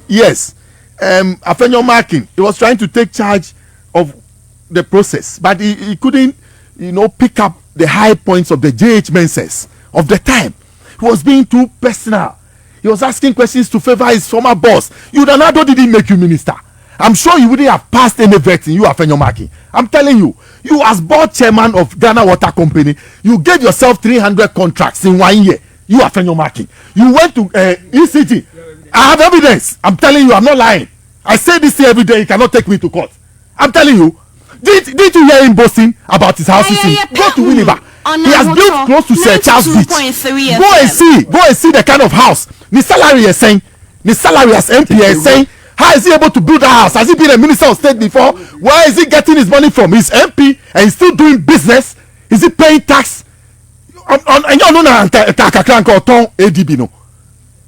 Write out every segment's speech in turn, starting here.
yes, Afenyo Marking, he was trying to take charge of the process, but he couldn't, pick up the high points of the JH Menses of the time. He was being too personal. He was asking questions to favor his former boss. Udonado didn't make you minister. I'm sure you wouldn't have passed any vetting, you Afenyo Marking. I'm telling you, you as board chairman of Ghana Water Company, you gave yourself 300 contracts in 1 year. You Afenyo Marking. You went to ECG. I have evidence. I'm telling you, I'm not lying. I say this every day. You cannot take me to court. I'm telling you. Did you hear him boasting about his houses? Go to Winneba. He has built close to Sir Charles Beach. Go and see the kind of house. The salary is saying. The salary as MP is saying. How is he able to build a house? Has he been a minister of state before? Where is he getting his money from? He's MP and he's still doing business. Is he paying tax? And you know ADB no.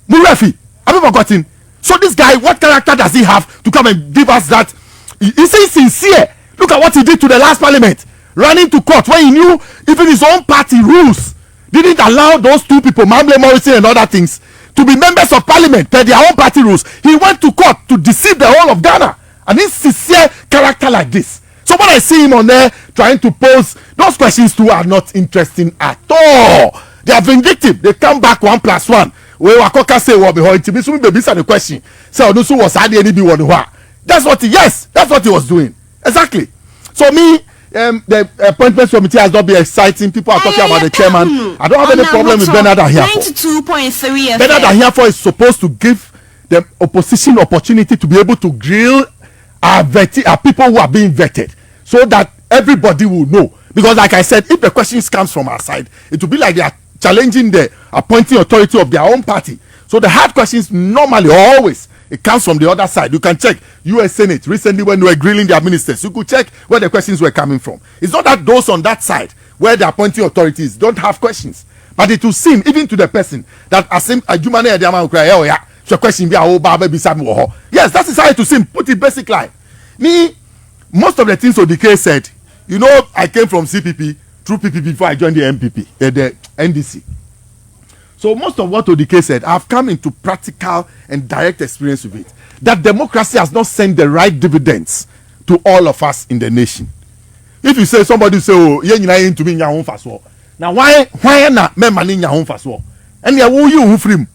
Murefi, have you forgotten? So this guy, what character does he have to come and give us that? Is he sincere? Look at what he did to the last parliament. Running to court when he knew even his own party rules didn't allow those two people, Mamle Morrison and other things, to be members of parliament per their own party rules. He went to court to deceive the whole of Ghana. And this sincere character like this. So when I see him on there trying to pose, those questions too are not interesting at all. They are vindictive. They come back 1+1. We were say what behind to be so baby the question. So no was any be one. That's what that's what he was doing. Exactly. So me, the appointments committee has not been exciting. People are talking about the chairman. I don't have any problem with Bernard Ahiafo. 92.3 Bernard Ahiafo is supposed to give the opposition opportunity to be able to grill our people who are being vetted, so that everybody will know. Because like I said, if the questions comes from our side, it will be like they are challenging the appointing authority of their own party. So the hard questions normally always it comes from the other side. You can check US Senate recently when they were grilling their ministers. You could check where the questions were coming from. It's not that those on that side where the appointing authorities don't have questions, but it will seem even to the person that yes, that is how it will seem. Put it basic line. Me, most of the things Odike said, I came from CPP through PPP before I joined the MPP, the NDC. So most of what Odike said, I've come into practical and direct experience with it. That democracy has not sent the right dividends to all of us in the nation. If you say somebody say, oh, yeah, to me in your own first war. Now why not me money in your own first war? And you who free?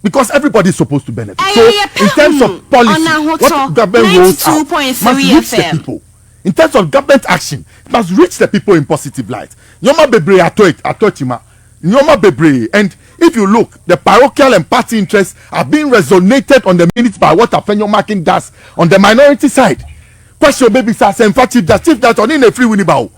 Because everybody is supposed to benefit. So in terms of policy, what government rolls out must reach the people. In terms of government action, it must reach the people in positive light. Nyoma bebre atochima. Nyoma bebre. And if you look, the parochial and party interests are being resonated on the minutes by what Afenyo Marking does on the minority side. Question baby says, chief that on in a free winnibao.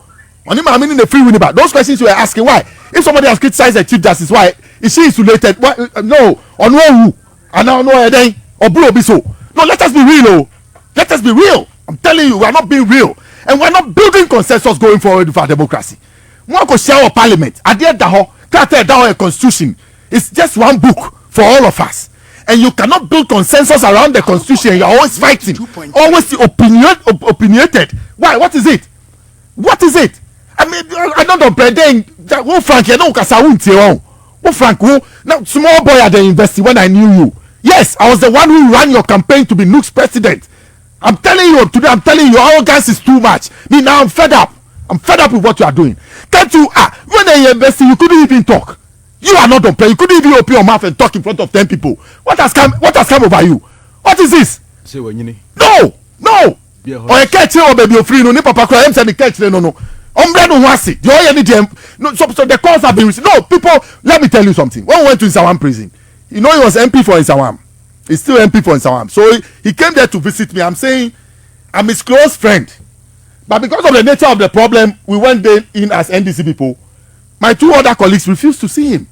On him, in a free winnibao. Those questions you are asking, why? If somebody has criticized the chief justice, why? Is she insulated? Why? No. Or no who? And now no day. Or bro be so. No, let us be real. Oh. Let us be real. I'm telling you, we are not being real. And we are not building consensus going forward for our democracy. One could share our parliament. At the end of a constitution. It's just one book for all of us. And you cannot build consensus around the constitution. You're always fighting. Always opinionated. Why? What is it? What is it? I mean, I don't pretend that Frank, you know, Frank, now small boy at the university when I knew you. Yes, I was the one who ran your campaign to be Nook's president. I'm telling you today, your arrogance is too much. Me now I'm fed up. I'm fed up with what you are doing. Can't you when they invested, you couldn't even talk. You are not dompreh. You couldn't even open your mouth and talk in front of 10 people. What has come over you? What is this? No. Or a catch or baby free no papa cry and the catch no. Ombre no wasi. So the calls have been received. No, people, let me tell you something. When we went to Nsawam prison, he was MP for Nsawam. He's still MP for Nsawam. So he came there to visit me. I'm saying I'm his close friend. But because of the nature of the problem, we went there in as NDC people. My two other colleagues refused to see him.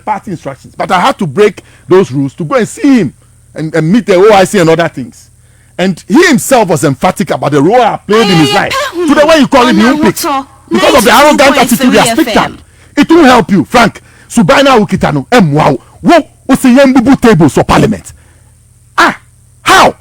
Party instructions. But I had to break those rules to go and see him and meet the OIC and other things. And he himself was emphatic about the role I played in his life. To the way you call him, you pick. Because of the arrogant attitude he has picked up. It won't help you, Frank. Subaina Ukitano, wow. Wo Usiyembubu tables for parliament. How?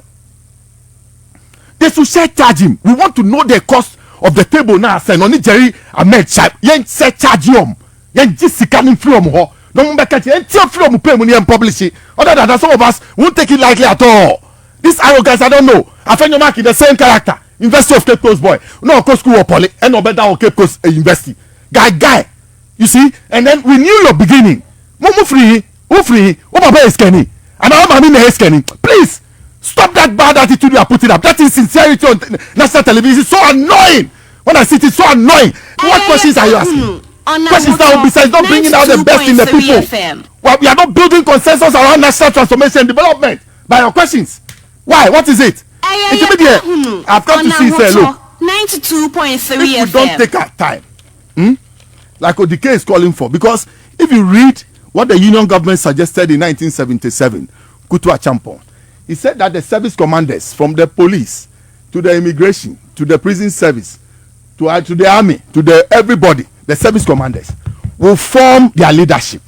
They should share charge him. We want to know the cost of the table now. Say, no, Jerry Ahmed Chap. Yen say charge him. Yen just scanning from ho. Don't back at and tell from pay money and publish it. Other than some of us won't take it lightly at all. This arrogance, I don't know. I find your mark in the same character. University of Cape Coast boy. No, Coast School or Poly. And no better or Cape Coast University. Guy. You see? And then we knew your beginning. Mumu free. Baba is Kenny. And I'm Kenny. Please stop that bad attitude you are putting up. That insincerity on national television is so annoying. When I see it, it's so annoying. What questions are you asking? Questions that besides not bringing out the best in the people. Well, we are not building consensus around national transformation and development by your questions. Why? What is it? Intermediate. I've come to see, say, look. 92.3 FM. If we don't take our time, like Odike is calling for, because if you read what the Union government suggested in 1977, Kutu Achampon, he said that the service commanders, from the police to the immigration to the prison service to the army to the everybody, the service commanders will form their leadership,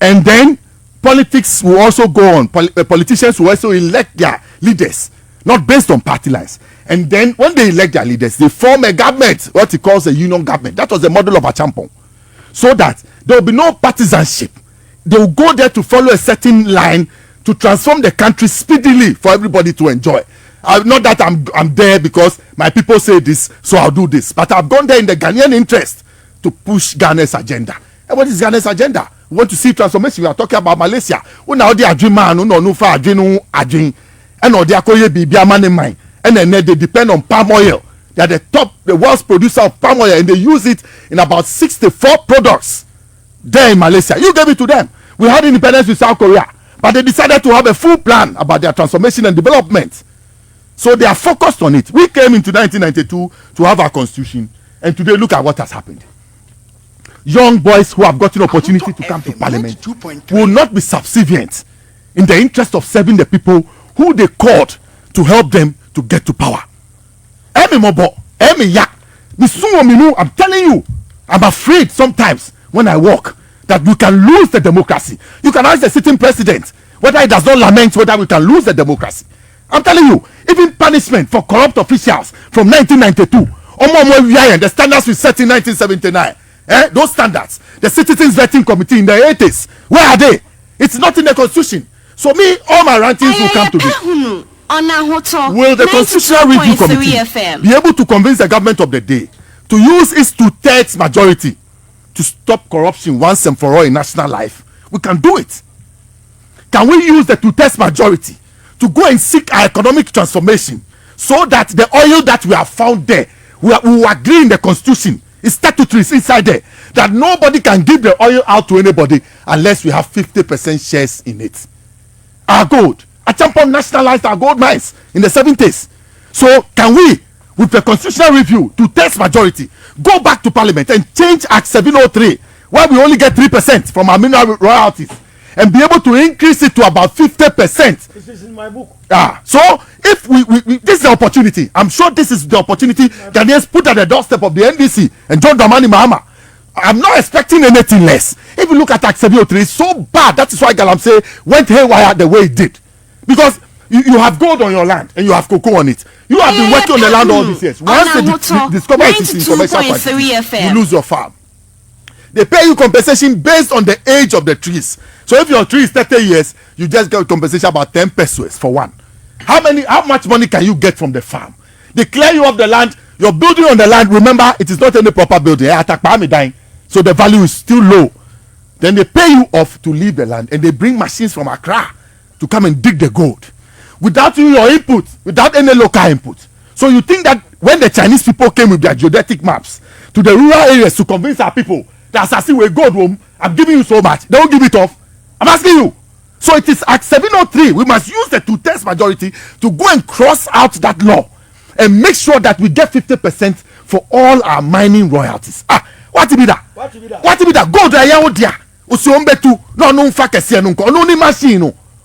and then politics will also go on. Politicians will also elect their leaders, not based on party lines. And then when they elect their leaders, they form a government, what he calls a union government. That was the model of Achampon. So that there will be no partisanship. They will go there to follow a certain line to transform the country speedily for everybody to enjoy. Not that I'm there because my people say this, so I'll do this. But I've gone there in the Ghanaian interest to push Ghana's agenda. And what is Ghana's agenda? We want to see transformation. We are talking about Malaysia. We now they adwin man, no fa adwin. And all they are calling bibia man in mind. And then they depend on palm oil. They are the world's producer of palm oil, and they use it in about 64 products there in Malaysia. You gave it to them. We had independence with South Korea, but they decided to have a full plan about their transformation and development. So they are focused on it. We came into 1992 to have our constitution, and today look at what has happened. Young boys who have gotten opportunity to come to parliament will not be subservient in the interest of serving the people who they called to help them to get to power. I'm telling you, I'm afraid sometimes when I walk that we can lose the democracy. You can ask the sitting president whether he does not lament whether we can lose the democracy. I'm telling you, even punishment for corrupt officials from 1992, the standards we set in 1979, those standards, the Citizens Vetting Committee in the 80s, where are they? It's not in the Constitution. So me, all my rantings will come to me. Will the Constitutional Review Committee be able to convince the government of the day to use its 2/3 majority to stop corruption once and for all in national life? We can do it. Can we use the 2/3 majority to go and seek our economic transformation so that the oil that we have found there, we will agree in the Constitution, it's statutory, it's inside there, that nobody can give the oil out to anybody unless we have 50% shares in it. Our gold. Achampon nationalized our gold mines in the 70s. So can we, with the constitutional review, to test majority, go back to parliament and change Act 703, where we only get 3% from our mineral royalties, and be able to increase it to about 50%? This is in my book. So if we this is the opportunity. I'm sure this is the opportunity Ghanaians put at the doorstep of the NDC and John Dramani Mahama. I'm not expecting anything less. If you look at Act 703, it's so bad. That is why Galamsey went haywire the way it did. Because you have gold on your land and you have cocoa on it. You have been working on the land all these years. Once they discover it is in commercial quantity, you lose your farm. They pay you compensation based on the age of the trees. So if your tree is 30 years, you just get compensation about 10 pesos for one. How much money can you get from the farm? They clear you off the land. You're building on the land. Remember, it is not any proper building. So the value is still low. Then they pay you off to leave the land, and they bring machines from Accra to come and dig the gold without your input, without any local input. So you think that when the Chinese people came with their geodetic maps to the rural areas to convince our people that Assassin were gold home, I'm giving you so much, they won't give it off? I'm asking you. So it is Act 703. We must use the 2/3 majority to go and cross out that law and make sure that we get 50% for all our mining royalties. What be that? What be that? Gold I am there. Usiombetu no fa kese no nko no ni machine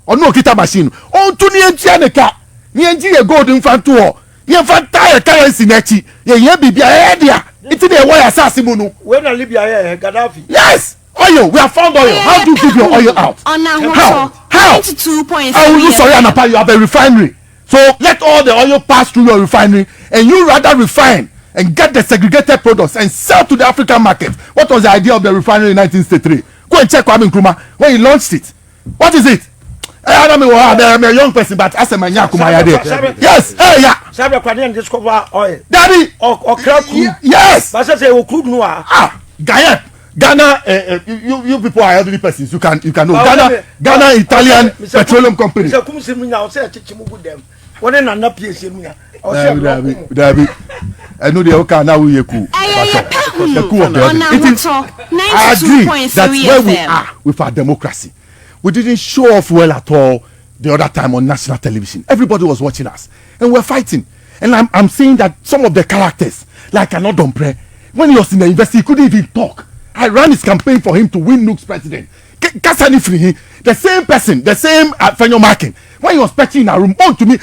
no kita machine on to ni entia neka ni enji ye gold mfanto ho ye mfanta currency na chi ye bibia ye dia iti na wire asase mu no we na Libya here Gaddafi. Yes, oil, we have found oil. How do you give your oil out? How? I will sorry Anapa, you have a refinery, so let all the oil pass through your refinery and you rather refine and get the segregated products and sell to the African market. What was the idea of the refinery in 1963? Go and check Kwame Nkrumah when he launched it. What is it? I don't know. I'm a young person, but as a man, yes, yeah. Sabe Kwame discover oil. Daddy, or crack. Yes. But I say we could know. Ghana, you people are elderly persons. You can know. Ghana Italian petroleum company. Say come see me now. Say chichimu good them. One na na PAC me. Dabi. I know the okay now we cool. The cool of the I agree that where we are with our democracy, we didn't show off well at all the other time on national television. Everybody was watching us, and we're fighting. And I'm saying that some of the characters, like Annoh Dompreh, when he was in the university, he couldn't even talk. I ran his campaign for him to win Nook's president. The same person, the same Fenyo Markin. When he was speaking in a room, on to me,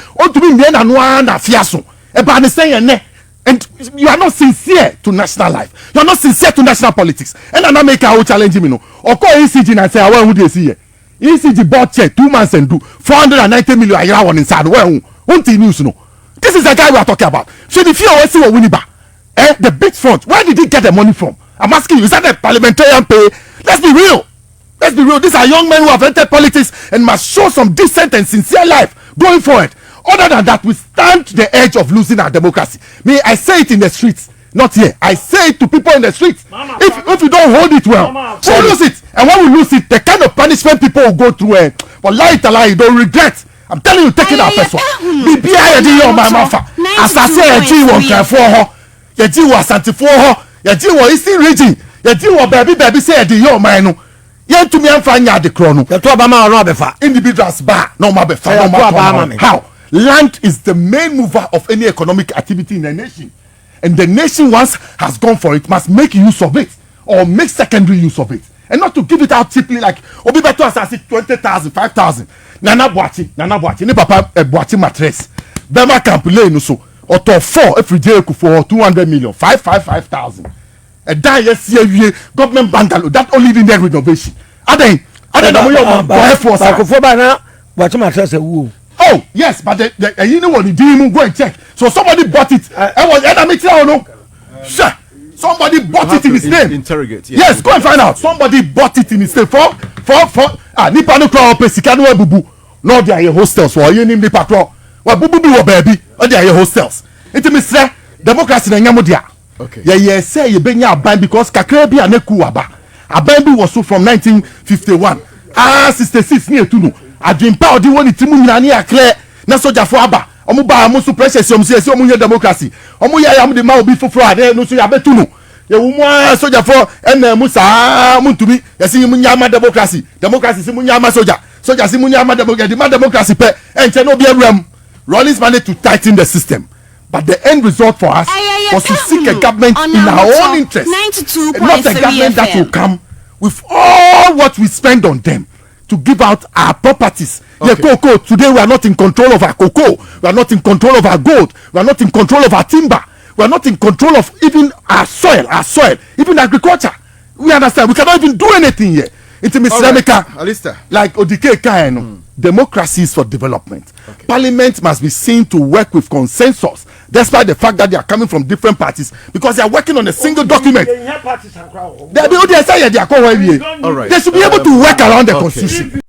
and you are not sincere to national life. You are not sincere to national politics. And I'm not making a challenge me. Or call ECG and say, I want to see it. ECG bought check 2 months and do 490 million a year inside. Well, won't you news no? This is the guy we are talking about. So if you always see what Winnie the big front, where did he get the money from? I'm asking you, is that a parliamentarian pay? Let's be real. Let's be real. These are young men who have entered politics and must show some decent and sincere life going forward. Other than that, we stand the edge of losing our democracy. Me, I say it in the streets, not here. I say it to people in the streets. If you don't hold it well, we'll lose it. And when we lose it, the kind of punishment people will go through, but lie, you don't regret. I'm telling you, taking our first one. BBI, my mafia. As I say, you won't care for her. You was anti for her. You were Eastern region. You were baby say the man. You to me and find the chrono. The Obama or Robefa. Individuals bar, no matter how. Land is the main mover of any economic activity in a nation. And the nation once has gone for it must make use of it or make secondary use of it. And not to give it out cheaply like Obi Beto as 20,000, 5,000. Nana Boachi, ni papa Boachi mattress. Bema Campule no so. Or to 4 if we for 200 million, 5,000. A die yes year government bungalow that only need renovation. Aden mattress oh yes, but you know what, you didn't go and check. So somebody bought it. I was no. Sure. Somebody bought it in his name. Interrogate. Yes, go and find out. Somebody bought it in his name. For nipa no crowd pesikano we bubu. No, they are hostels for you name nipa crowd. Wa bubu bi wo baby. Or they are hostels. It me say democracy na nyamo dia. Okay. Yeah, say you benya aban because kakra bi aneku aba. Aban bi was so from 1951. 66 near to no. Adwimpa odi woni timu nyina ne akle na soja fo aba omo ba mo so pressure si omo se omo ye democracy omo ya ya mo de ma obi foforo ade no so ya betu no ye wo mo soja fo na mu sa mo ntumi ye si mu nyama democracy si mu nyama soja si mu nyama democracy pe enche no bi awram Rollins managed to tighten the system, but the end result for us was to seek a government in our own interest, not a government that will come with all what we spend on them to give out our properties. Okay. The cocoa, today we are not in control of our cocoa, we are not in control of our gold, we are not in control of our timber, we are not in control of even our soil, even agriculture. We understand, we cannot even do anything here. It's Mr. Like Odike Kaino, democracy is for development. Okay. Parliament must be seen to work with consensus, despite the fact that they are coming from different parties, because they are working on a single document. They should be able to work around the constitution.